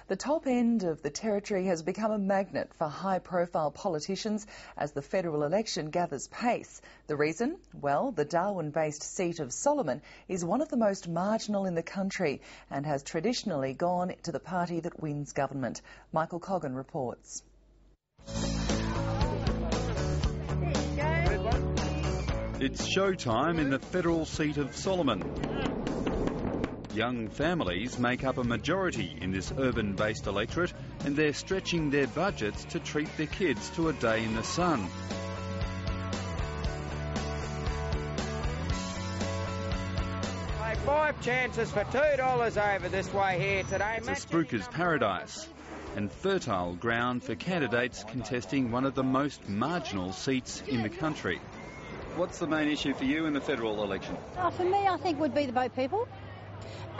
The top end of the Territory has become a magnet for high-profile politicians as the federal election gathers pace. The reason? Well, the Darwin-based seat of Solomon is one of the most marginal in the country and has traditionally gone to the party that wins government. Michael Coggan reports. It's showtime in the federal seat of Solomon. Young families make up a majority in this urban-based electorate, and they're stretching their budgets to treat their kids to a day in the sun. Like 5 chances for $2 over this way here today. It's a spruiker's paradise and fertile ground for candidates contesting one of the most marginal seats in the country. What's the main issue for you in the federal election? For me, I think would be the boat people.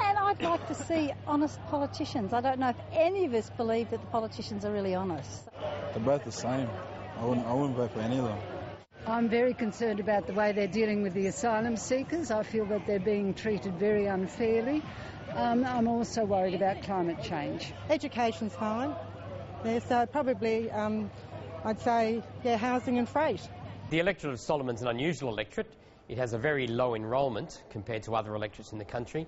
And I'd like to see honest politicians. I don't know if any of us believe that the politicians are really honest. They're both the same. I wouldn't vote for any of them. I'm very concerned about the way they're dealing with the asylum seekers. I feel that they're being treated very unfairly. I'm also worried about climate change. Education's fine. Yeah, so probably, I'd say, housing and freight. The electorate of Solomon's an unusual electorate. It has a very low enrolment compared to other electorates in the country.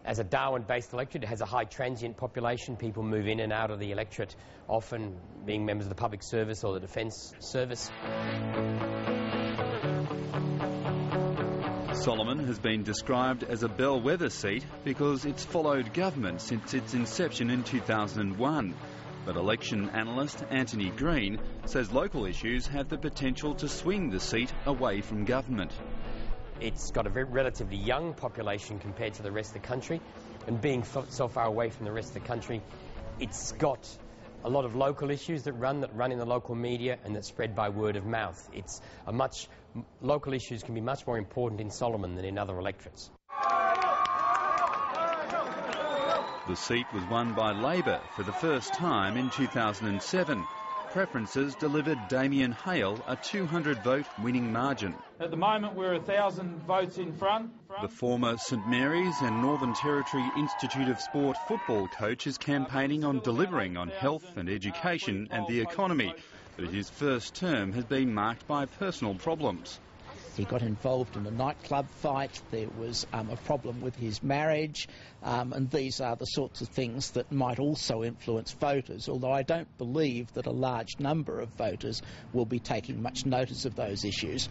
As a Darwin-based electorate, it has a high transient population. People move in and out of the electorate, often being members of the public service or the defence service. Solomon has been described as a bellwether seat because it's followed government since its inception in 2001. But election analyst Anthony Green says local issues have the potential to swing the seat away from government. It's got a very relatively young population compared to the rest of the country, and being so far away from the rest of the country, it's got a lot of local issues that run in the local media and that spread by word of mouth. Local issues can be much more important in Solomon than in other electorates. The seat was won by Labor for the first time in 2007. Preferences delivered Damien Hale a 200-vote winning margin. At the moment, we're 1,000 votes in front. The former St Mary's and Northern Territory Institute of Sport football coach is campaigning on delivering on health and education and the economy, but his first term has been marked by personal problems. He got involved in a nightclub fight, there was a problem with his marriage, and these are the sorts of things that might also influence voters, although I don't believe that a large number of voters will be taking much notice of those issues.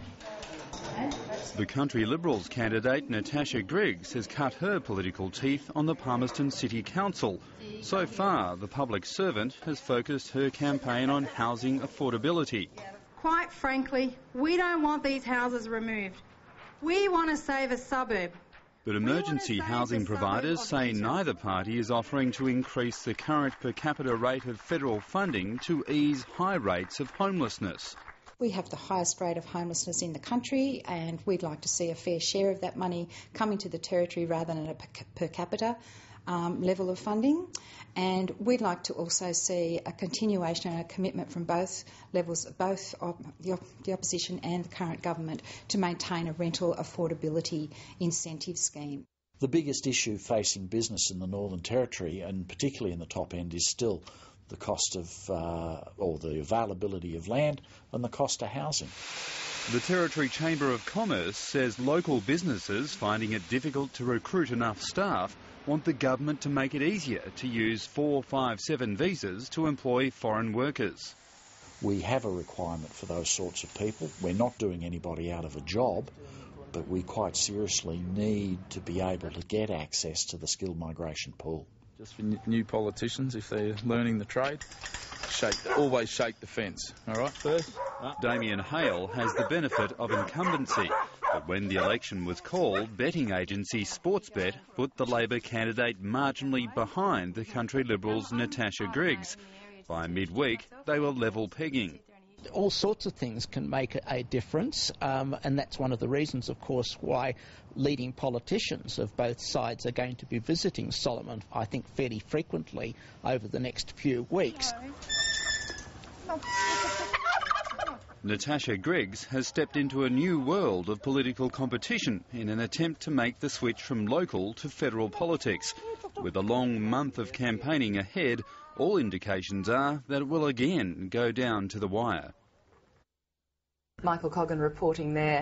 The Country Liberals candidate Natasha Griggs has cut her political teeth on the Palmerston City Council. So far, the public servant has focused her campaign on housing affordability. Quite frankly, we don't want these houses removed. We want to save a suburb. But emergency housing providers say neither party is offering to increase the current per capita rate of federal funding to ease high rates of homelessness. We have the highest rate of homelessness in the country, and we'd like to see a fair share of that money coming to the Territory rather than a per capita level of funding. And we'd like to also see a continuation and a commitment from both levels, both of the opposition and the current government, to maintain a rental affordability incentive scheme. The biggest issue facing business in the Northern Territory, and particularly in the top end, is still the cost of, or the availability of land and the cost of housing. The Territory Chamber of Commerce says local businesses finding it difficult to recruit enough staff want the government to make it easier to use 457 visas to employ foreign workers. We have a requirement for those sorts of people. We're not doing anybody out of a job, but we quite seriously need to be able to get access to the skilled migration pool. Just for new politicians, if they're learning the trade, always shake the fence, all right, first? Damien Hale has the benefit of incumbency, but when the election was called, betting agency Sportsbet put the Labor candidate marginally behind the Country Liberals' Natasha Griggs. By midweek, they were level pegging. All sorts of things can make a difference, and that's one of the reasons, of course, why leading politicians of both sides are going to be visiting Solomon, I think, fairly frequently over the next few weeks. Natasha Griggs has stepped into a new world of political competition in an attempt to make the switch from local to federal politics. With a long month of campaigning ahead, all indications are that it will again go down to the wire. Michael Coggan reporting there.